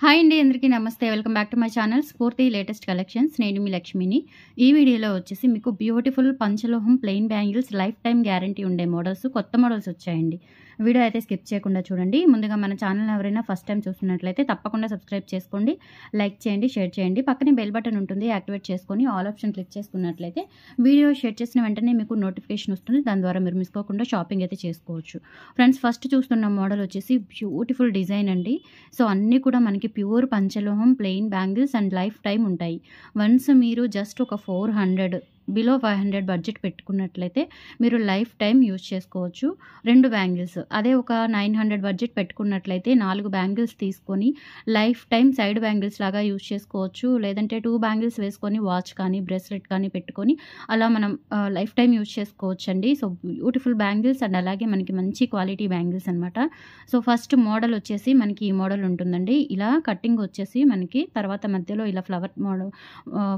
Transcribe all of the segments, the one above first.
Hi అండి, అందరికీ నమస్తే. Welcome back to my channel Spoorthi latest collections. నేను మీ లక్ష్మిని. ఈ వీడియోలో వచ్చేసి మీకు బ్యూటిఫుల్ పంచలోహం plain bangles life time guarantee ఉండే మోడల్స్, కొత్త మోడల్స్ వచ్చాయండి. వీడియో అయితే స్కిప్ చేయకుండా చూడండి. ముందుగా మన ఛానల్ ఎవరైనా ఫస్ట్ టైం చూస్తున్నట్లయితే తప్పకుండా సబ్స్క్రైబ్ చేసుకోండి, లైక్ చేయండి, షేర్ చేయండి. పక్కనే బెల్ బటన్ ఉంటుంది, యాక్టివేట్ చేసుకొని ఆల్ ఆప్షన్ క్లిక్ చేసుకున్నట్లయితే వీడియో షేర్ చేసిన వెంటనే మీకు నోటిఫికేషన్ వస్తుంది. దాని ద్వారా మీరు మిస్ కాకుండా షాపింగ్ అయితే చేసుకోవచ్చు. ఫ్రెండ్స్, ఫస్ట్ చూస్తున్న మోడల్ వచ్చేసి బ్యూటిఫుల్ డిజైన్ అండి. సో అన్నీ కూడా మనకి ప్యూర్ పంచలోహం plain bangles and life time ఉంటాయి. వన్స్ మీరు జస్ట్ ఒక 400 బిలో 500 బడ్జెట్ పెట్టుకున్నట్లయితే మీరు లైఫ్ టైం యూజ్ చేసుకోవచ్చు. 2 బ్యాంగిల్స్, అదే ఒక 900 బడ్జెట్ పెట్టుకున్నట్లయితే 4 బ్యాంగిల్స్ తీసుకొని లైఫ్ టైం సైడ్ బ్యాంగిల్స్ లాగా యూజ్ చేసుకోవచ్చు. లేదంటే 2 బ్యాంగిల్స్ వేసుకొని వాచ్ కానీ బ్రేస్లెట్ కానీ పెట్టుకొని అలా మనం లైఫ్ టైం యూజ్ చేసుకోవచ్చు అండి. సో బ్యూటిఫుల్ బ్యాంగిల్స్ అండ్ అలాగే మనకి మంచి క్వాలిటీ బ్యాంగిల్స్ అనమాట. సో ఫస్ట్ మోడల్ వచ్చేసి మనకి ఈ మోడల్ ఉంటుందండి. ఇలా కట్టింగ్ వచ్చేసి మనకి తర్వాత మధ్యలో ఇలా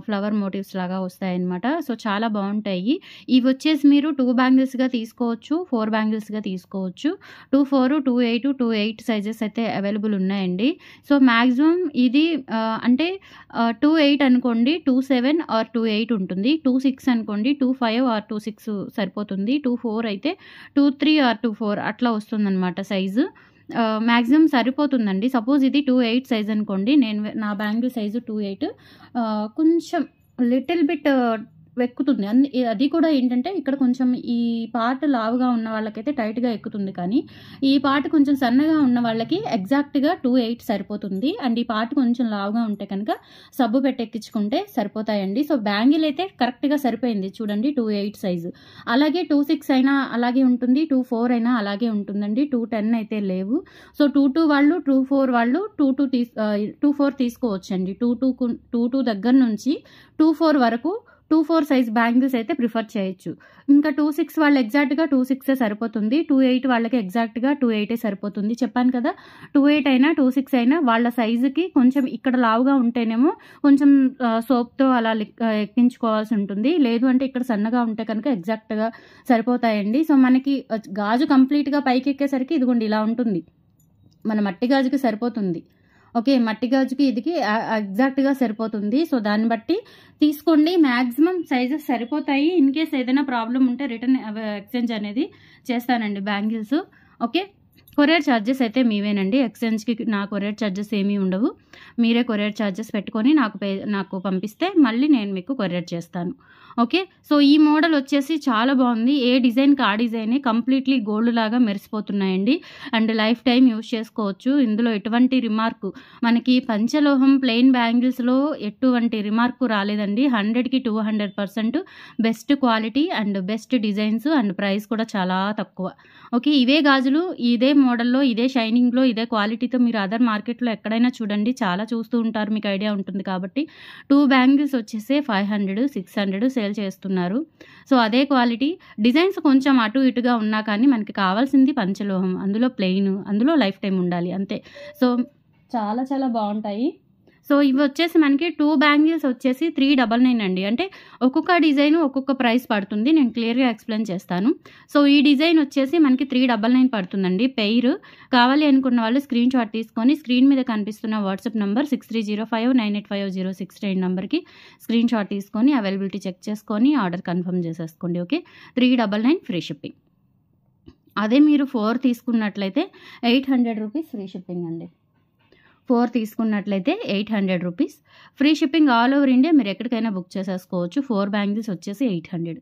ఫ్లవర్ మోటివ్స్ లాగా వస్తాయన్నమాట. సో చాలా బాగుంటాయి. ఇవి వచ్చేసి మీరు 2 బ్యాంగిల్స్గా తీసుకోవచ్చు, 4 బ్యాంగిల్స్గా తీసుకోవచ్చు. 2, 4, 2, 8, 2, 8 సైజెస్ అయితే అవైలబుల్ ఉన్నాయండి. సో మ్యాక్సిమం ఇది అంటే 2, 8 అనుకోండి, 2, 7 ఆర్ 2, 8 ఉంటుంది. 2, 6 అనుకోండి, 2, 5 ఆర్ 2, 6 సరిపోతుంది. 2, 4 అయితే 2, 3 ఆర్ 2, 4 అట్లా వస్తుందన్నమాట సైజు. మ్యాక్సిమం సరిపోతుందండి. సపోజ్ ఇది 2, 8 సైజ్ అనుకోండి, నా బ్యాంగిల్ సైజు 2, 8, కొంచెం లిటిల్ బిట్ ఎక్కుతుంది. అది కూడా ఏంటంటే ఇక్కడ కొంచెం ఈ పార్ట్ లావుగా ఉన్న వాళ్ళకైతే టైట్గా ఎక్కుతుంది, కానీ ఈ పార్ట్ కొంచెం సన్నగా ఉన్న వాళ్ళకి ఎగ్జాక్ట్గా 2, 8 సరిపోతుంది. అండ్ ఈ పార్ట్ కొంచెం లావుగా ఉంటే కనుక సబ్బు పెట్టి ఎక్కించుకుంటే సరిపోతాయండి. సో బ్యాంగిల్ అయితే కరెక్ట్గా సరిపోయింది చూడండి, 2, 8 సైజు. అలాగే 2, 6 అయినా అలాగే ఉంటుంది, 2, 4 అయినా అలాగే ఉంటుందండి. 2, 10 అయితే లేవు. సో 2, 2 వాళ్ళు, 2, 4 వాళ్ళు 2, 4 తీసుకోవచ్చండి. 2, 2 దగ్గర నుంచి 2, 4 వరకు 2, 4 సైజ్ బ్యాంగిల్స్ అయితే ప్రిఫర్ చేయొచ్చు. ఇంకా 2, 6 వాళ్ళు ఎగ్జాక్ట్గా 2, 6 సరిపోతుంది. 2, 8 వాళ్ళకి ఎగ్జాక్ట్గా 2, 8 సరిపోతుంది. చెప్పాను కదా, 2, 8 అయినా 2, 6 అయినా వాళ్ళ సైజుకి కొంచెం ఇక్కడ లావుగా ఉంటేనేమో కొంచెం సోప్తో అలా ఎక్కించుకోవాల్సి ఉంటుంది. లేదు అంటే ఇక్కడ సన్నగా ఉంటే కనుక ఎగ్జాక్ట్గా సరిపోతాయండి. సో మనకి గాజు కంప్లీట్గా పైకి ఎక్కేసరికి ఇదిగోండి ఇలా ఉంటుంది. మన మట్టి గాజుకి సరిపోతుంది. ఓకే, మట్టి గాజుకి ఇదికి ఎగ్జాక్ట్గా సరిపోతుంది. సో దాన్ని బట్టి తీసుకోండి. మ్యాక్సిమం సైజెస్ సరిపోతాయి. ఇన్ కేస్ ఏదైనా ప్రాబ్లం ఉంటే రిటర్న్ ఎక్స్చేంజ్ అనేది చేస్తానండి బ్యాంగిల్స్. ఓకే, కొరియర్ ఛార్జెస్ అయితే మీవేనండి. ఎక్స్చేంజ్కి నా కొరియర్ ఛార్జెస్ ఏమీ ఉండవు. మీరే కొరియర్ ఛార్జెస్ పెట్టుకొని నాకు పంపిస్తే మళ్ళీ నేను మీకు కొరియర్ చేస్తాను. ఓకే, సో ఈ మోడల్ వచ్చేసి చాలా బాగుంది. ఏ డిజైన్కి ఆ డిజైనే కంప్లీట్లీ గోల్డ్ లాగా మెరిసిపోతున్నాయండి. అండ్ లైఫ్ టైం యూజ్ చేసుకోవచ్చు. ఇందులో ఎటువంటి రిమార్కు, మనకి పంచలోహం ప్లెయిన్ బ్యాంగిల్స్లో ఎటువంటి రిమార్కు రాలేదండి. 100కి 200% best quality and best designs and price కూడా చాలా తక్కువ. ఓకే, ఇవే గాజులు ఇదే మోడల్లో, ఇదే షైనింగ్లో, ఇదే క్వాలిటీతో మీరు అదర్ మార్కెట్లో ఎక్కడైనా చూడండి, చాలా చూస్తూ ఉంటారు, మీకు ఐడియా ఉంటుంది కాబట్టి. 2 బ్యాంగిల్స్ వచ్చేసి 500, 600 సేల్ చేస్తున్నారు. సో అదే క్వాలిటీ, డిజైన్స్ కొంచెం అటు ఇటుగా ఉన్నా కానీ మనకి కావాల్సింది పంచలోహం, అందులో ప్లెయిన్, అందులో లైఫ్ టైం ఉండాలి అంతే. సో చాలా చాలా బాగుంటాయి. సో ఇవి వచ్చేసి మనకి 2 బ్యాంగిల్స్ వచ్చేసి 399 అండి. అంటే ఒక్కొక్క డిజైన్ ఒక్కొక్క ప్రైస్ పడుతుంది, నేను క్లియర్గా ఎక్స్ప్లెయిన్ చేస్తాను. సో ఈ డిజైన్ వచ్చేసి మనకి 399 పడుతుందండి పెయిర్. కావాలి అనుకున్న వాళ్ళు స్క్రీన్ షాట్ తీసుకొని స్క్రీన్ మీద కనిపిస్తున్న వాట్సాప్ నెంబర్ 6305985069 నెంబర్కి స్క్రీన్ షాట్ తీసుకొని అవైలబిలిటీ చెక్ చేసుకొని ఆర్డర్ కన్ఫర్మ్ చేసేసుకోండి. Okay, 399 free shipping. అదే మీరు 4 తీసుకున్నట్లయితే 800 రూపీస్ ఫ్రీ షిప్పింగ్ అండి. 4 తీసుకున్నట్లయితే 800 rupees free shipping. All over India మీరు ఎక్కడికైనా బుక్ చేసేసుకోవచ్చు. 4 బ్యాంగిల్స్ వచ్చేసి 800.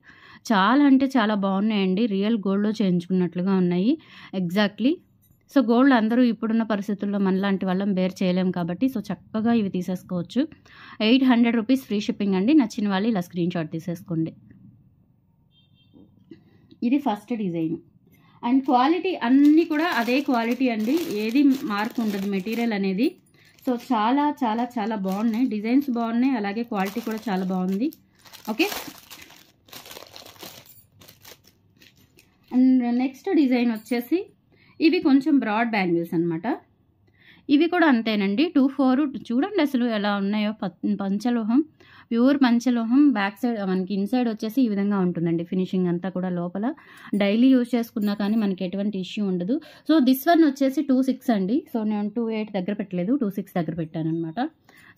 చాలా అంటే చాలా బాగున్నాయండి. రియల్ గోల్డ్లో చేయించుకున్నట్లుగా ఉన్నాయి ఎగ్జాక్ట్లీ. సో గోల్డ్ అందరూ ఇప్పుడున్న పరిస్థితుల్లో మనలాంటి వాళ్ళం బేర్ చేయలేము కాబట్టి సో చక్కగా ఇవి తీసేసుకోవచ్చు. 800 రూపీస్ ఫ్రీ షిప్పింగ్ అండి. నచ్చిన వాళ్ళు ఇలా స్క్రీన్ షాట్ తీసేసుకోండి. ఇది ఫస్ట్ డిజైన్. అండ్ క్వాలిటీ అన్నీ కూడా అదే క్వాలిటీ అండి, ఏది మార్క్ ఉండదు మెటీరియల్ అనేది. సో చాలా చాలా చాలా బాగున్నాయి, డిజైన్స్ బాగున్నాయి, అలాగే క్వాలిటీ కూడా చాలా బాగుంది. ఓకే, అండ్ నెక్స్ట్ డిజైన్ వచ్చేసి ఇవి కొంచెం బ్రాడ్ బ్యాంగిల్స్ అనమాట. ఇవి కూడా అంతేనండి. 2, 4 చూడండి అసలు ఎలా ఉన్నాయో పంచలోహం. ప్యూర్ పంచలోహం. బ్యాక్ సైడ్ మనకి ఇన్సైడ్ వచ్చేసి ఈ విధంగా ఉంటుందండి ఫినిషింగ్ అంతా కూడా లోపల. డైలీ యూజ్ చేసుకున్నా కానీ మనకి ఎటువంటి ఇష్యూ ఉండదు. సో దిస్ వన్ వచ్చేసి 26 అండి. సో నేను 28 దగ్గర పెట్టలేదు, 26 దగ్గర పెట్టాననమాట.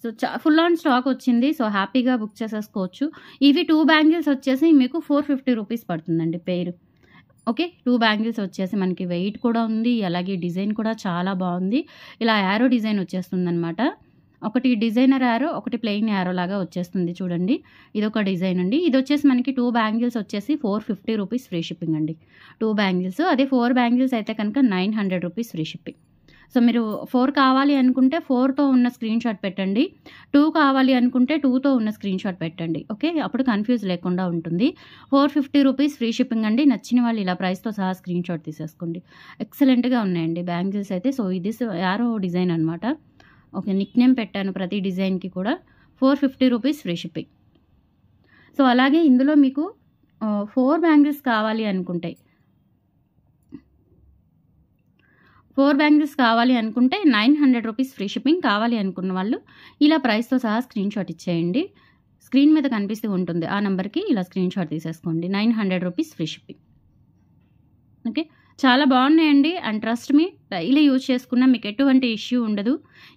సో ఫుల్ ఆన్ స్టాక్ వచ్చింది. సో హ్యాపీగా బుక్ చేసేసుకోవచ్చు. ఇవి 2 బ్యాంగిల్స్ వచ్చేసి మీకు 450 రూపీస్ పడుతుందండి పెయిర్. ఓకే. 2 బ్యాంగిల్స్ వచ్చేసి మనకి వెయిట్ కూడా ఉంది. అలాగే డిజైన్ కూడా చాలా బాగుంది. ఇలా యారో డిజైన్ వచ్చేస్తుందనమాట. ఒకటి డిజైనర్ యారో, ఒకటి ప్లెయిన్ యారో లాగా వచ్చేస్తుంది చూడండి. ఇదొక డిజైన్ అండి. ఇది వచ్చేసి మనకి 2 బ్యాంగిల్స్ వచ్చేసి 450 రూపీస్ ఫ్రీ షిప్పింగ్ అండి. 2 బ్యాంగిల్స్. అదే 4 బ్యాంగిల్స్ అయితే కనుక 900 రూపీస్ ఫ్రీ షిప్పింగ్. సో మీరు 4 కావాలి అనుకుంటే 4తో ఉన్న స్క్రీన్ షాట్ పెట్టండి. 2 కావాలి అనుకుంటే 2తో ఉన్న స్క్రీన్ షాట్ పెట్టండి. ఓకే. అప్పుడు కన్ఫ్యూజ్ లేకుండా ఉంటుంది. 450 రూపీస్ ఫ్రీ షిప్పింగ్ అండి. నచ్చిన వాళ్ళు ఇలా ప్రైస్తో సహా స్క్రీన్ షాట్ తీసేసుకోండి. ఎక్సలెంట్గా ఉన్నాయండి బ్యాంగిల్స్ అయితే. సో ఇది యారో డిజైన్ అనమాట. ఓకే. నిక్ నేమ్ పెట్టాను ప్రతి డిజైన్కి కూడా. 450 రూపీస్ ఫ్రీ షిప్పింగ్. సో అలాగే ఇందులో మీకు 4 బ్యాంగిల్స్ కావాలి అనుకుంటే 4 బ్యాంగిల్స్ కావాలి అనుకుంటే 900 రూపీస్ ఫ్రీ షిప్పింగ్. కావాలి అనుకున్న వాళ్ళు ఇలా ప్రైస్తో సహా స్క్రీన్ షాట్ ఇచ్చేయండి. స్క్రీన్ మీద కనిపిస్తూ ఉంటుంది ఆ నెంబర్కి ఇలా స్క్రీన్ షాట్ తీసేసుకోండి. 900 రూపీస్ ఫ్రీ షిప్పింగ్. ఓకే. చాలా బాగున్నాయండి. And trust me, daily use చేసుకున్నా మీకు ఎటువంటి ఇష్యూ ఉండదు.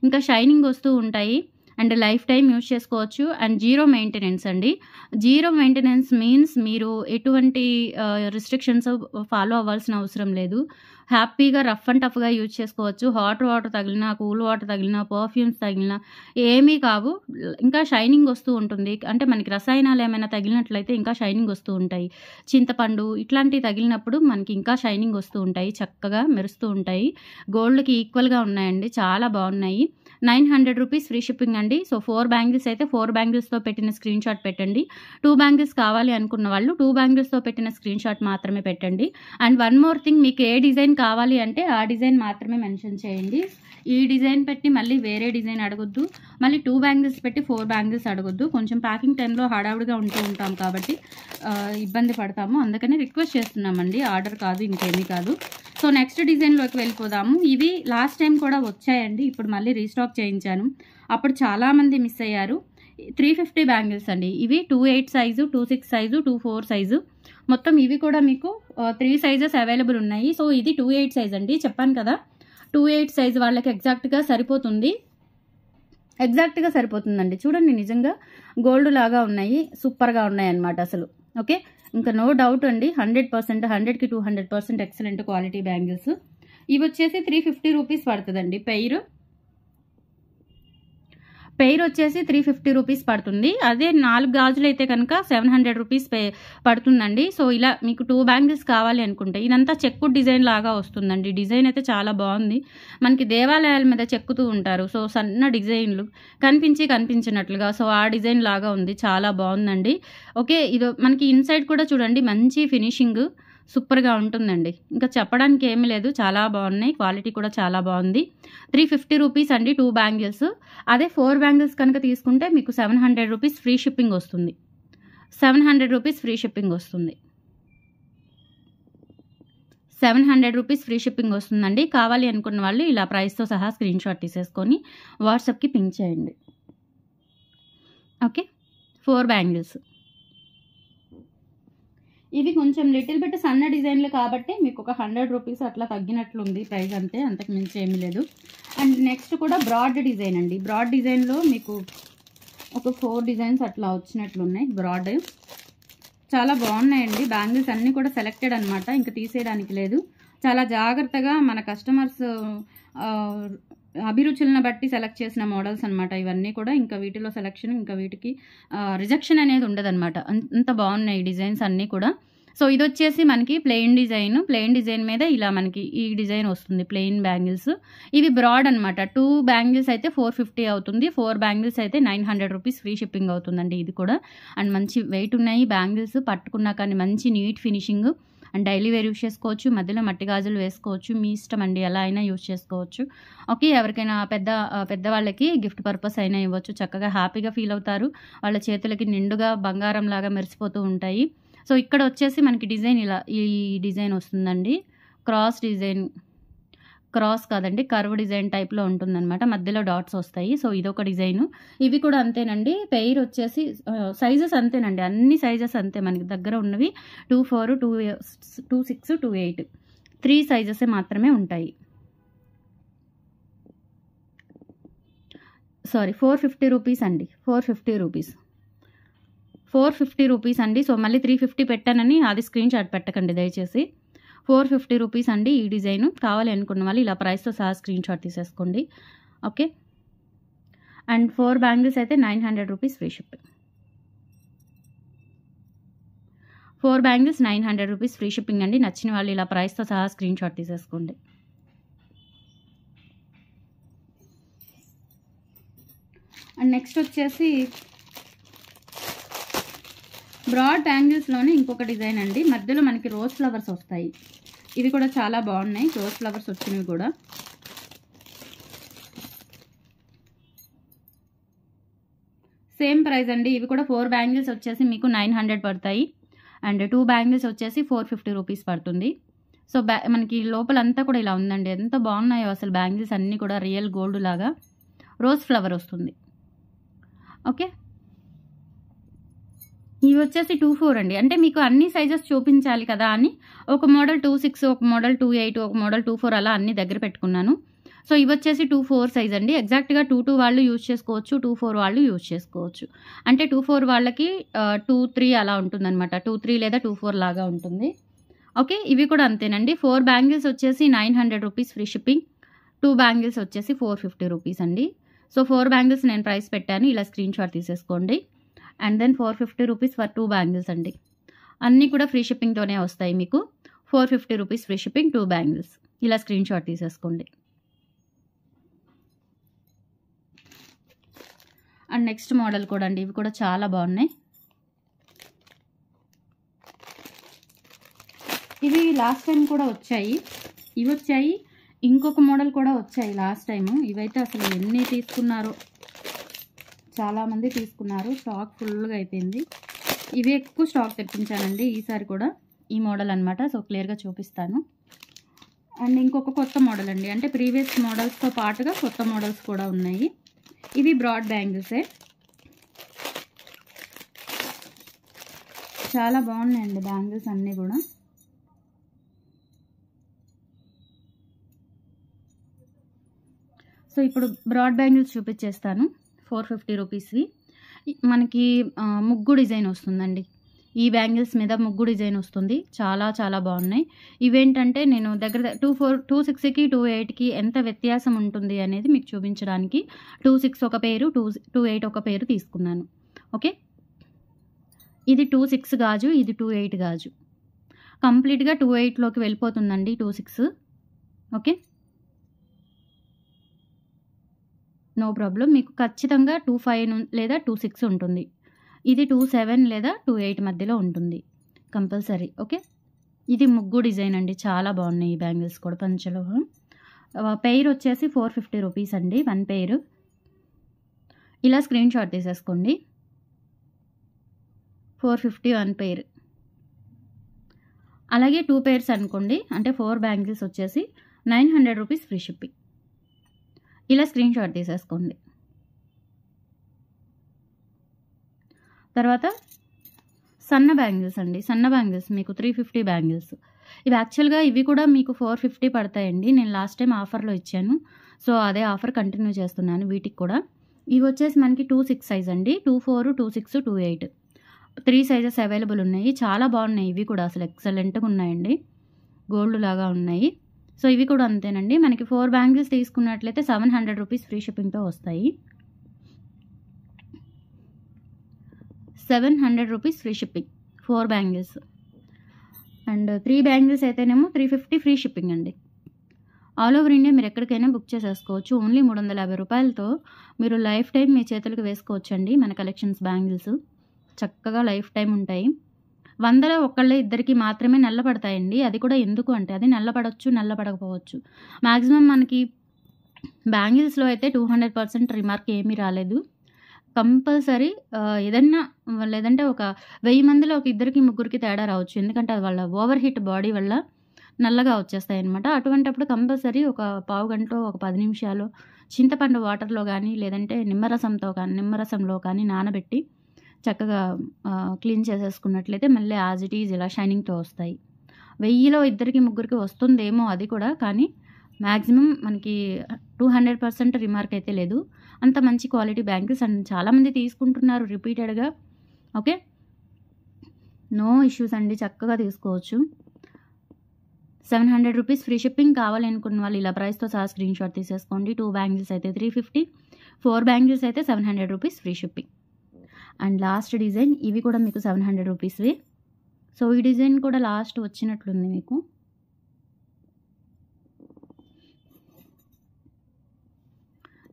ఇంకా షైనింగ్ వస్తూ ఉంటాయి. అండ్ లైఫ్ టైం యూజ్ చేసుకోవచ్చు. అండ్ జీరో మెయింటెనెన్స్ అండి. జీరో మెయింటెనెన్స్ మీన్స్ మీరు ఎటువంటి రిస్ట్రిక్షన్స్ ఫాలో అవ్వాల్సిన అవసరం లేదు. హ్యాపీగా రఫ్ అండ్ టఫ్గా యూజ్ చేసుకోవచ్చు. హాట్ వాటర్ తగిలినా, కూల్ వాటర్ తగిలినా, పర్ఫ్యూమ్స్ తగిలినా ఏమీ కావు. ఇంకా షైనింగ్ వస్తూ ఉంటుంది. అంటే మనకి రసాయనాలు ఏమైనా తగిలినట్లయితే ఇంకా షైనింగ్ వస్తూ ఉంటాయి. చింతపండు ఇట్లాంటివి తగిలినప్పుడు మనకి ఇంకా షైనింగ్ వస్తూ ఉంటాయి. చక్కగా మెరుస్తూ ఉంటాయి. గోల్డ్కి ఈక్వల్గా ఉన్నాయండి. చాలా బాగున్నాయి. 900 రూపీస్ ఫ్రీ షిప్పింగ్ అండి. సో 4 బ్యాంగిల్స్ అయితే 4 బ్యాంగిల్స్తో పెట్టిన స్క్రీన్ షాట్ పెట్టండి. 2 బ్యాంగిల్స్ కావాలి అనుకున్న వాళ్ళు 2 బ్యాంగిల్స్తో పెట్టిన స్క్రీన్ షాట్ మాత్రమే పెట్టండి. అండ్ వన్ మోర్ థింగ్, మీకు ఏ డిజైన్ కావాలి అంటే ఆ డిజైన్ మాత్రమే మెన్షన్ చేయండి. ఈ డిజైన్ పెట్టి మళ్ళీ వేరే డిజైన్ అడగొద్దు. మళ్ళీ 2 బ్యాంగిల్స్ పెట్టి 4 బ్యాంగిల్స్ అడగొద్దు. కొంచెం ప్యాకింగ్ టైంలో హడావుడిగా ఉంటూ ఉంటాం కాబట్టి ఇబ్బంది పడతాము. అందుకని రిక్వెస్ట్ చేస్తున్నామండి. ఆర్డర్ కాదు, ఇంకేమీ కాదు. సో నెక్స్ట్ డిజైన్లోకి వెళ్ళిపోదాము. ఇవి లాస్ట్ టైం కూడా వచ్చాయండి. ఇప్పుడు మళ్ళీ రీస్టాక్ చేయించాను. అప్పుడు చాలామంది మిస్ అయ్యారు. 350 బ్యాంగిల్స్ అండి. ఇవి 28 సైజు, 26 సైజు, 24 సైజు. మొత్తం ఇవి కూడా మీకు 3 సైజెస్ అవైలబుల్ ఉన్నాయి. సో ఇది 28 సైజ్ అండి. చెప్పాను కదా, 28 సైజు వాళ్ళకి ఎగ్జాక్ట్గా సరిపోతుంది. ఎగ్జాక్ట్గా సరిపోతుందండి. చూడండి, నిజంగా గోల్డ్ లాగా ఉన్నాయి. సూపర్గా ఉన్నాయి అన్నమాట అసలు. ఓకే. ఇంకా నో డౌట్ అండి. 100%, 100కి 200% ఎక్సలెంట్ క్వాలిటీ బ్యాంగిల్స్. ఇవి వచ్చేసి 350 రూపీస్ పడుతుందండి పెయిర్. పెయిర్ వచ్చేసి 350 రూపీస్ పడుతుంది. అదే 4 గాజులు అయితే కనుక 700 రూపీస్ పడుతుందండి. సో ఇలా మీకు 2 బ్యాంగిల్స్ కావాలి అనుకుంటే ఇదంతా చెక్కు డిజైన్ లాగా వస్తుందండి. డిజైన్ అయితే చాలా బాగుంది. మనకి దేవాలయాల మీద చెక్కుతూ ఉంటారు. సో సన్న డిజైన్లు కనిపించినట్లుగా. సో ఆ డిజైన్ లాగా ఉంది. చాలా బాగుందండి. ఓకే. ఇది మనకి ఇన్సైడ్ కూడా చూడండి, మంచి ఫినిషింగ్ సూపర్గా ఉంటుందండి. ఇంకా చెప్పడానికి ఏమీ లేదు. చాలా బాగున్నాయి. క్వాలిటీ కూడా చాలా బాగుంది. 350 రూపీస్ అండి 2 బ్యాంగిల్స్. అదే 4 బ్యాంగిల్స్ కనుక తీసుకుంటే మీకు 700 రూపీస్ ఫ్రీ షిప్పింగ్ వస్తుంది. 700 రూపీస్ ఫ్రీ షిప్పింగ్ వస్తుంది. 700 రూపీస్ ఫ్రీ షిప్పింగ్ వస్తుందండి. కావాలి అనుకున్న వాళ్ళు ఇలా ప్రైస్తో సహా స్క్రీన్ షాట్ తీసేసుకొని వాట్సాప్కి పింక్ చేయండి. ఓకే. 4 బ్యాంగిల్స్. ఇవి కొంచెం లిటిల్ బిట్ సన్న డిజైన్లు కాబట్టి మీకు ఒక 100 రూపీస్ అట్లా తగ్గినట్లుంది ప్రైస్, అంతే, అంతకు మించి ఏమీ లేదు. అండ్ నెక్స్ట్ కూడా బ్రాడ్ డిజైన్ అండి. బ్రాడ్ డిజైన్లో మీకు ఒక 4 డిజైన్స్ అట్లా వచ్చినట్లున్నాయి. బ్రాడ్ చాలా బాగున్నాయండి. బ్యాంగిల్స్ అన్నీ కూడా సెలెక్టెడ్ అనమాట. ఇంకా తీసేయడానికి లేదు. చాలా జాగ్రత్తగా మన కస్టమర్స్ అభిరుచులను బట్టి సెలెక్ట్ చేసిన మోడల్స్ అనమాట ఇవన్నీ కూడా. ఇంకా వీటిలో సెలెక్షన్, ఇంకా వీటికి రిజెక్షన్ అనేది ఉండదన్నమాట. అంత బాగున్నాయి డిజైన్స్ అన్నీ కూడా. సో ఇది వచ్చేసి మనకి ప్లెయిన్ డిజైన్ మీద ఇలా మనకి ఈ డిజైన్ వస్తుంది. ప్లెయిన్ బ్యాంగిల్స్ ఇవి బ్రాడ్ అనమాట. 2 బ్యాంగిల్స్ అయితే 450 అవుతుంది. 4 బ్యాంగిల్స్ అయితే 900 రూపీస్ ఫ్రీ షిప్పింగ్ అవుతుందండి. ఇది కూడా అండ్ మంచి వెయిట్ ఉన్నాయి బ్యాంగిల్స్. పట్టుకున్నా కానీ మంచి neat finishing. And daily wear use చేసుకోవచ్చు. మధ్యలో మట్టి గాజులు వేసుకోవచ్చు. మీ ఇష్టం అండి, ఎలా అయినా యూజ్ చేసుకోవచ్చు. ఓకే. ఎవరికైనా పెద్దవాళ్ళకి గిఫ్ట్ పర్పస్ అయినా ఇవ్వచ్చు. చక్కగా హ్యాపీగా ఫీల్ అవుతారు. వాళ్ళ చేతులకి నిండుగా బంగారం లాగా మెరిసిపోతూ ఉంటాయి. సో ఇక్కడ వచ్చేసి మనకి డిజైన్ ఇలా ఈ డిజైన్ వస్తుందండి. క్రాస్ క్రాస్ కాదండి, కర్వ్ డిజైన్ టైప్‌లో ఉంటుందనమాట. మధ్యలో డాట్స్ వస్తాయి. సో, ఇదొక డిజైను. ఇవి కూడా అంతేనండి. పెయిర్ వచ్చేసి సైజెస్ అంతేనండి. అన్ని సైజెస్ అంతే మనకి దగ్గర ఉన్నవి 24, 26, 28 3 సైజెసే మాత్రమే ఉంటాయి. సారీ 450 రూపీస్ అండి. 450 రూపీస్. 450 రూపీస్ అండి. సో, మళ్ళీ 350 పెట్టానని అది స్క్రీన్ షాట్ పెట్టకండి దయచేసి. 450 రూపీస్ అండి ఈ డిజైను. కావాలి అనుకున్న వాళ్ళు ఇలా ప్రైస్‌తో సహా స్క్రీన్ షాట్ తీసేసుకోండి. ఓకే. అండ్ 4 బ్యాంగిల్స్ అయితే 900 rupees free shipping. 4 bangles 900 rupees free shipping అండి. నచ్చిన వాళ్ళు ఇలా ప్రైస్‌తో సహా స్క్రీన్ షాట్ తీసేసుకోండి. అండ్ నెక్స్ట్ వచ్చేసి బ్రాడ్ బ్యాంగిల్స్‌లోనే ఇంకొక డిజైన్ అండి. మధ్యలో మనకి రోజ్ ఫ్లవర్స్ వస్తాయి. ఇవి కూడా చాలా బాగున్నాయి. రోజ్ ఫ్లవర్స్ వచ్చినవి కూడా. సేమ్ ప్రైస్ అండి. ఇవి కూడా 4 బ్యాంగిల్స్ వచ్చేసి మీకు 900 పడతాయి. అండ్ 2 బ్యాంగిల్స్ వచ్చేసి 450 రూపీస్ పడుతుంది. సో, మనకి లోపలంతా కూడా ఇలా ఉందండి. ఎంత బాగున్నాయో అసలు బ్యాంగిల్స్ అన్నీ కూడా రియల్ గోల్డ్ లాగా రోజ్ ఫ్లవర్ వస్తుంది. ఓకే. ఇవి వచ్చేసి 24 అండి. అంటే మీకు అన్ని సైజెస్ చూపించాలి కదా అని ఒక మోడల్ 26, ఒక మోడల్ 28, ఒక మోడల్ 24 అలా అన్ని దగ్గర పెట్టుకున్నాను. సో, ఇవి వచ్చేసి 24 సైజ్ అండి. ఎగ్జాక్ట్‌గా 22 వాళ్ళు యూజ్ చేసుకోవచ్చు. 24 వాళ్ళు యూజ్ చేసుకోవచ్చు. అంటే 24 వాళ్ళకి 23 అలా ఉంటుందన్నమాట. 23 లేదా 24 లాగా ఉంటుంది. ఓకే. ఇవి కూడా అంతేనండి. 4 బ్యాంగిల్స్ వచ్చేసి 900 రూపీస్ ఫ్రీ షిప్పింగ్. 2 బ్యాంగిల్స్ వచ్చేసి 450 రూపీస్ అండి. సో, 4 బ్యాంగిల్స్ నేను ప్రైస్ పెట్టాను. ఇలా స్క్రీన్ షాట్ తీసేసుకోండి. And then 450 rupees for 2 bangles అండి. అన్నీ కూడా ఫ్రీ షిప్పింగ్‌తోనే వస్తాయి మీకు. 450 రూపీస్ ఫ్రీ షిప్పింగ్ 2 బ్యాంగిల్స్. ఇలా స్క్రీన్ షాట్ తీసేసుకోండి. అండ్ నెక్స్ట్ మోడల్ కూడా అండి. ఇవి కూడా చాలా బాగున్నాయి. ఇవి లాస్ట్ టైం కూడా వచ్చాయి. ఇవి వచ్చాయి. ఇంకొక మోడల్ కూడా వచ్చాయి లాస్ట్ టైము. ఇవైతే అసలు ఎన్ని తీసుకున్నారో, చాలామంది తీసుకున్నారు. స్టాక్ ఫుల్గా అయిపోయింది. ఇవి ఎక్కువ స్టాక్ తెప్పించానండి ఈసారి కూడా. ఈ మోడల్ అనమాట. సో, క్లియర్గా చూపిస్తాను. అండ్ ఇంకొక కొత్త మోడల్ అండి. అంటే ప్రీవియస్ మోడల్స్తో పాటుగా కొత్త మోడల్స్ కూడా ఉన్నాయి. ఇవి బ్రాడ్ బ్యాంగిల్సే. చాలా బాగున్నాయండి బ్యాంగిల్స్ అన్నీ కూడా. సో, ఇప్పుడు బ్రాడ్ బ్యాంగిల్స్ చూపించేస్తాను. 450 రూపీస్వి. మనకి ముగ్గు డిజైన్ వస్తుందండి. ఈ బ్యాంగిల్స్ మీద ముగ్గు డిజైన్ వస్తుంది. చాలా చాలా బాగున్నాయి. ఇవేంటంటే నేను దగ్గర 26కి 28కి ఎంత వ్యత్యాసం ఉంటుంది అనేది మీకు చూపించడానికి 26 ఒక పేరు, 28 ఒక పేరు తీసుకున్నాను. ఓకే. ఇది 26 గాజు, ఇది 28 గాజు. కంప్లీట్‌గా 28లోకి వెళ్ళిపోతుందండి 26. ఓకే. No problem. మీకు ఖచ్చితంగా 25 లేదా 26 ఉంటుంది. ఇది 27 లేదా 28 మధ్యలో ఉంటుంది కంపల్సరీ. ఓకే. ఇది ముగ్గు డిజైన్ అండి. చాలా బాగున్నాయి ఈ బ్యాంగిల్స్ కూడా పంచలోహం. పెయిర్ వచ్చేసి 450 రూపీస్ అండి. 1 పెయిర్. ఇలా స్క్రీన్ షాట్ తీసేసుకోండి. 450 1 పెయిర్. అలాగే 2 పెయిర్స్ అనుకోండి. అంటే 4 బ్యాంగిల్స్ వచ్చేసి 900 రూపీస్ ఫ్రీ షిప్పింగ్. ఇలా స్క్రీన్ షాట్ తీసేసుకోండి. తర్వాత సన్న బ్యాంగిల్స్ అండి. సన్న బ్యాంగిల్స్ మీకు 350 బ్యాంగిల్స్. ఇవి యాక్చువల్‌గా ఇవి కూడా మీకు 450 పడతాయండి. నేను లాస్ట్ టైం ఆఫర్‌లో ఇచ్చాను. సో, అదే ఆఫర్ కంటిన్యూ చేస్తున్నాను వీటికి కూడా. ఇవి వచ్చేసి మనకి 26 సైజ్ అండి. 24, 26, 28 3 సైజెస్ అవైలబుల్ ఉన్నాయి. చాలా బాగున్నాయి ఇవి కూడా. అసలు ఎక్సలెంట్‌గా ఉన్నాయండి. గోల్డ్ లాగా ఉన్నాయి. సో, ఇవి కూడా అంతేనండి. మనకి 4 బ్యాంగిల్స్ తీసుకున్నట్లయితే 700 రూపీస్ ఫ్రీ షిప్పింగ్‌తో వస్తాయి. 700 rupees free shipping 4 bangles. And 3 bangles అయితేనేమో 350 ఫ్రీ షిప్పింగ్ అండి. ఆల్ ఓవర్ ఇండియా మీరు ఎక్కడికైనా బుక్ చేసేసుకోవచ్చు. ఓన్లీ 350 రూపాయలతో మీరు లైఫ్ టైం మీ చేతులకు వేసుకోవచ్చండి మన కలెక్షన్స్ బ్యాంగిల్స్. చక్కగా లైఫ్ టైం ఉంటాయి. 100లో ఒకళ్ళే ఇద్దరికి మాత్రమే నల్లపడతాయండి. అది కూడా ఎందుకు అంటే అది నల్లపడవచ్చు, నల్లపడకపోవచ్చు. మ్యాక్సిమం మనకి బ్యాంగిల్స్‌లో అయితే 200% రిమార్క్ ఏమీ రాలేదు. కంపల్సరీ ఏదన్నా లేదంటే ఒక 1000 మందిలో ఒక ఇద్దరికి, ముగ్గురికి తేడా రావచ్చు. ఎందుకంటే అది వాళ్ళ ఓవర్ హీట్ బాడీ వల్ల నల్లగా వచ్చేస్తాయన్నమాట. అటువంటప్పుడు కంపల్సరీ ఒక పావు గంటో, ఒక 10 నిమిషాలో చింతపండు వాటర్‌లో గానీ, లేదంటే నిమ్మరసంలో కానీ నానబెట్టి చక్కగా క్లీన్ చేసేసుకున్నట్లయితే మళ్ళీ యాజ్ ఇట్ ఈజ్ ఇలా షైనింగ్‌తో వస్తాయి. 1000లో ఇద్దరికి, ముగ్గురికి వస్తుందేమో అది కూడా. కానీ మాక్సిమం మనకి 200% రిమార్క్ అయితే లేదు. అంత మంచి క్వాలిటీ బ్యాంగిల్స్ అండ్ చాలామంది తీసుకుంటున్నారు రిపీటెడ్‌గా. ఓకే. నో ఇష్యూస్ అండి. చక్కగా తీసుకోవచ్చు. 700 రూపీస్ ఫ్రీ షిప్పింగ్. కావాలి అనుకున్న వాళ్ళు ఇలా ప్రైస్‌తో సహా స్క్రీన్‌షాట్ తీసేసుకోండి. 2 బ్యాంగిల్స్ అయితే 350, 4 బ్యాంగిల్స్ అయితే 700 rupees free shipping. And last design ఇవి కూడా మీకు 700 రూపీస్‌వి. సో ఈ డిజైన్ కూడా లాస్ట్ వచ్చినట్లుంది మీకు.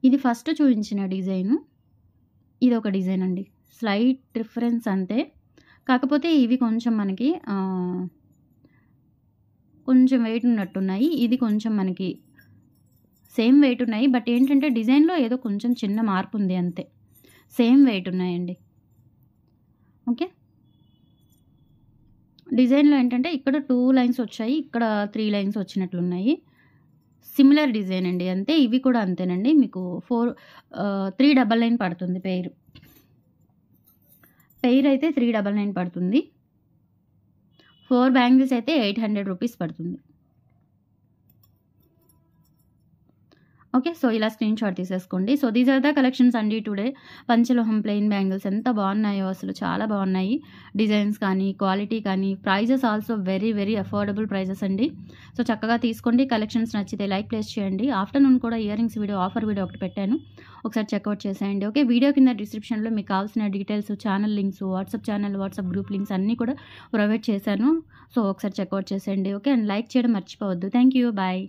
ఇది ఫస్ట్ చూపించిన డిజైను. ఇదొక డిజైన్ అండి. స్లైట్ డిఫరెన్స్ అంతే. కాకపోతే ఇవి కొంచెం మనకి కొంచెం వెయిట్ ఉన్నట్టున్నాయి. ఇది కొంచెం మనకి సేమ్ వెయిట్ ఉన్నాయి. బట్ ఏంటంటే డిజైన్‌లో ఏదో కొంచెం చిన్న మార్పు ఉంది అంతే. సేమ్ వెయిట్ ఉన్నాయండి. ఓకే. డిజైన్‌లో ఏంటంటే ఇక్కడ 2 లైన్స్ వచ్చాయి. ఇక్కడ 3 లైన్స్ వచ్చినట్లున్నాయి. సిమిలర్ డిజైన్ అండి అంతే. ఇవి కూడా అంతేనండి. మీకు 399 పడుతుంది పెయిర్. పెయిర్ అయితే 399 పడుతుంది. 4 బ్యాంగిల్స్ అయితే 800 రూపీస్ పడుతుంది. ఓకే. సో ఇలా స్క్రీన్‌షాట్ తీసేసుకోండి. So these are the collections అండి టుడే. పంచలోహం ప్లెయిన్ బ్యాంగిల్స్ ఎంత బాగున్నాయో అసలు చాలా బాగున్నాయి. డిజైన్స్ కానీ, క్వాలిటీ కానీ, prices also very very affordable prices అండి. సో చక్కగా తీసుకోండి. కలెక్షన్స్ నచ్చితే లైక్ ప్లేస్ చేయండి. ఆఫ్టర్‌నూన్ కూడా ఇయర్ రింగ్స్ ఆఫర్ వీడియో ఒకటి పెట్టాను. ఒకసారి చెక్అవుట్ చేసేయండి. ఓకే. వీడియో కింద డిస్క్రిప్షన్‌లో మీకు కావాల్సిన details, channel links, WhatsApp group links అన్నీ కూడా ప్రొవైడ్ చేశాను. సో ఒకసారి చెక్అవుట్ చేసేయండి. ఓకే. అండ్ లైక్ చేయడం మర్చిపోవద్దు. Thank you. బాయ్.